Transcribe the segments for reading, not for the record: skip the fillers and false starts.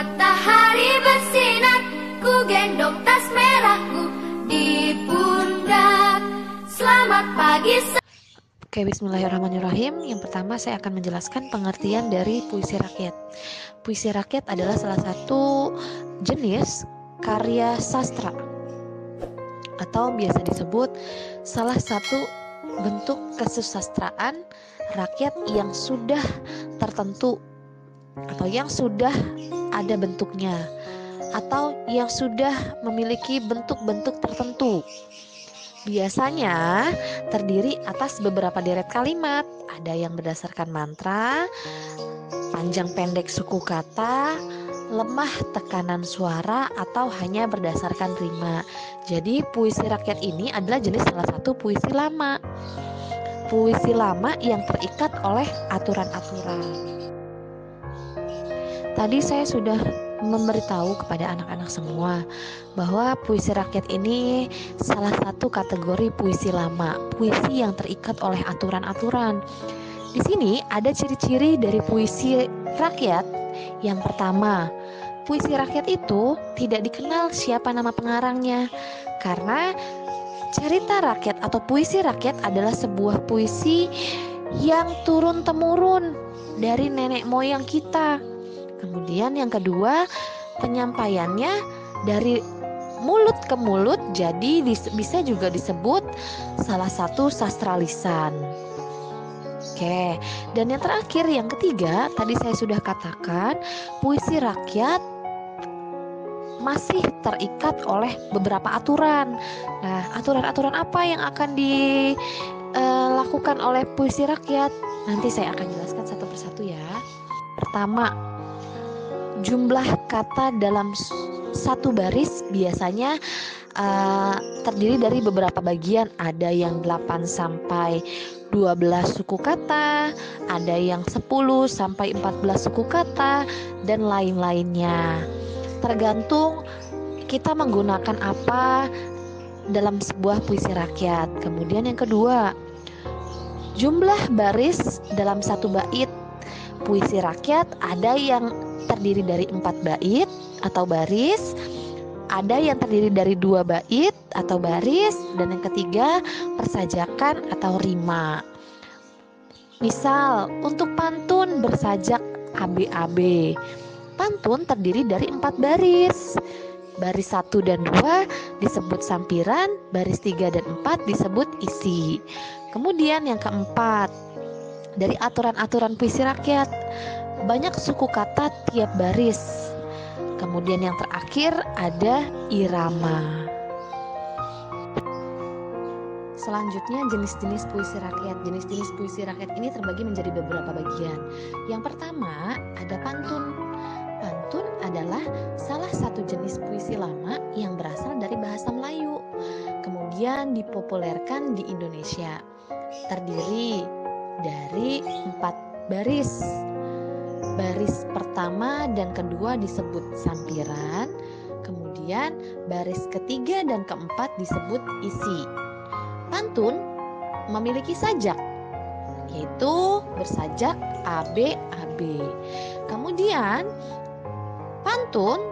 matahari bersinar, ku gendong tas merahku di pundak. Selamat pagi. Oke, bismillahirrahmanirrahim. Yang pertama saya akan menjelaskan pengertian dari puisi rakyat. Puisi rakyat adalah salah satu jenis karya sastra atau biasa disebut salah satu bentuk kesusastraan rakyat yang sudah tertentu atau yang sudah ada bentuknya atau yang sudah memiliki bentuk-bentuk tertentu. Biasanya terdiri atas beberapa deret kalimat, ada yang berdasarkan mantra, panjang pendek suku kata, lemah tekanan suara, atau hanya berdasarkan rima. Jadi puisi rakyat ini adalah jenis salah satu puisi lama. Puisi lama yang terikat oleh aturan-aturan. Tadi saya sudah memberitahu kepada anak-anak semua bahwa puisi rakyat ini salah satu kategori puisi lama, puisi yang terikat oleh aturan-aturan. Di sini ada ciri-ciri dari puisi rakyat. Yang pertama, puisi rakyat itu tidak dikenal siapa nama pengarangnya, karena cerita rakyat atau puisi rakyat adalah sebuah puisi yang turun-temurun dari nenek moyang kita. Kemudian yang kedua, penyampaiannya dari mulut ke mulut, jadi bisa juga disebut salah satu sastra lisan. Oke, dan yang terakhir, yang ketiga, tadi saya sudah katakan puisi rakyat masih terikat oleh beberapa aturan. Nah, aturan-aturan apa yang akan dilakukan oleh puisi rakyat? Nanti saya akan jelaskan satu persatu ya. Pertama, jumlah kata dalam satu baris biasanya terdiri dari beberapa bagian. Ada yang 8 sampai 12 suku kata, ada yang 10 sampai 14 suku kata, dan lain-lainnya. Tergantung kita menggunakan apa dalam sebuah puisi rakyat. Kemudian yang kedua, jumlah baris dalam satu bait. Puisi rakyat ada yang terdiri dari 4 bait atau baris, ada yang terdiri dari 2 bait atau baris, dan yang ketiga persajakan atau rima. Misal untuk pantun bersajak ABAB. Pantun terdiri dari 4 baris. Baris 1 dan 2 disebut sampiran, baris 3 dan 4 disebut isi. Kemudian yang keempat, dari aturan-aturan puisi rakyat, banyak suku kata tiap baris. Kemudian yang terakhir ada irama. Selanjutnya jenis-jenis puisi rakyat. Jenis-jenis puisi rakyat ini terbagi menjadi beberapa bagian. Yang pertama ada pantun. Pantun adalah salah satu jenis puisi lama yang berasal dari bahasa Melayu, kemudian dipopulerkan di Indonesia. Terdiri dari 4 baris. Baris pertama dan kedua disebut sampiran, kemudian baris ketiga dan keempat disebut isi. Pantun memiliki sajak, yaitu bersajak ABAB. Kemudian pantun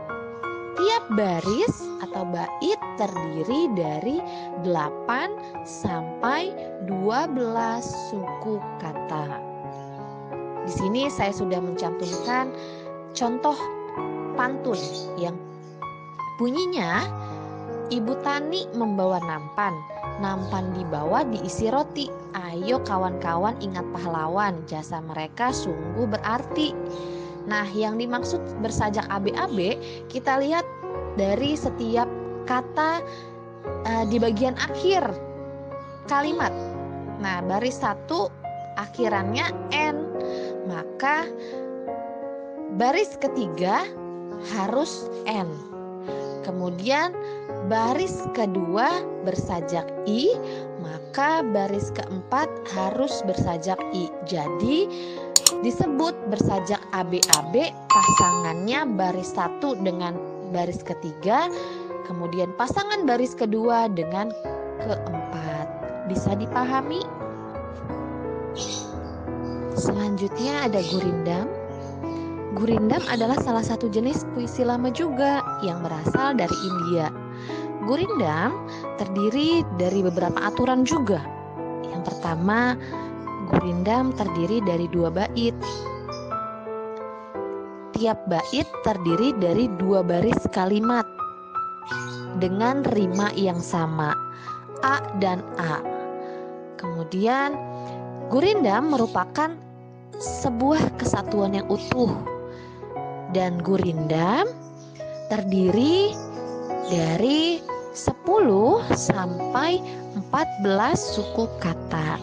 tiap baris atau bait terdiri dari 8 sampai 12 suku kata. Di sini saya sudah mencantumkan contoh pantun yang bunyinya, ibu tani membawa nampan, nampan dibawa diisi roti. Ayo kawan-kawan ingat pahlawan, jasa mereka sungguh berarti. Nah, yang dimaksud bersajak ABAB, kita lihat dari setiap kata di bagian akhir kalimat. Nah, baris 1 akhirannya N, maka baris ketiga harus N. Kemudian baris kedua bersajak I, maka baris keempat harus bersajak I. Jadi disebut bersajak ABAB, pasangannya baris 1 dengan baris ketiga, kemudian pasangan baris kedua dengan keempat. Bisa dipahami? Selanjutnya ada gurindam. Gurindam adalah salah satu jenis puisi lama juga yang berasal dari India. Gurindam terdiri dari beberapa aturan juga. Yang pertama, Gurindam terdiri dari 2 bait. Tiap bait terdiri dari 2 baris kalimat dengan rima yang sama, A dan A. Kemudian, Gurindam merupakan sebuah kesatuan yang utuh. Dan Gurindam terdiri dari 10 sampai 14 suku kata.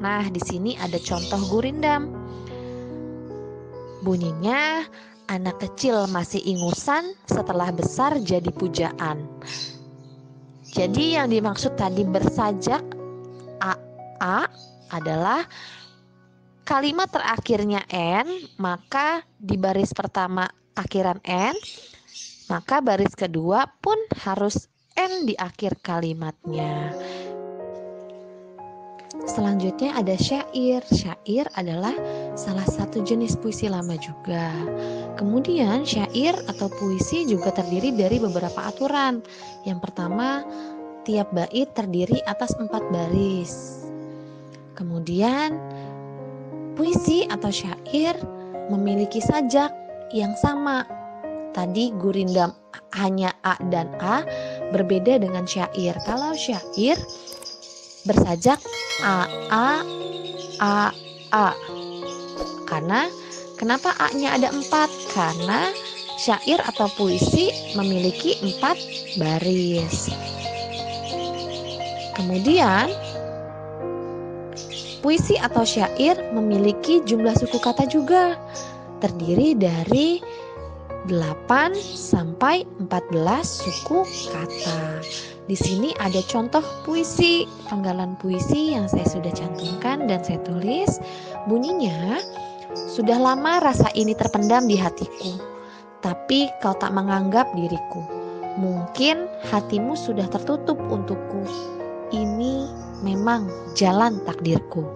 Nah, di sini ada contoh Gurindam. Bunyinya, anak kecil masih ingusan, setelah besar jadi pujaan. Jadi yang dimaksud tadi bersajak A adalah kalimat terakhirnya N, maka di baris pertama akhiran N, maka baris kedua pun harus N di akhir kalimatnya. Selanjutnya ada syair. Syair adalah salah satu jenis puisi lama juga. Kemudian syair atau puisi juga terdiri dari beberapa aturan. Yang pertama, tiap bait terdiri atas 4 baris. Kemudian puisi atau syair memiliki sajak yang sama. Tadi Gurindam hanya A dan A, berbeda dengan syair. Kalau syair bersajak A. Kenapa A-nya ada 4? Karena syair atau puisi memiliki 4 baris. Kemudian puisi atau syair memiliki jumlah suku kata juga, terdiri dari 8 sampai 14 suku kata. Di sini ada contoh puisi, penggalan puisi yang saya sudah cantumkan dan saya tulis. Bunyinya, sudah lama rasa ini terpendam di hatiku, tapi kau tak menganggap diriku. Mungkin hatimu sudah tertutup untukku. Ini memang jalan takdirku.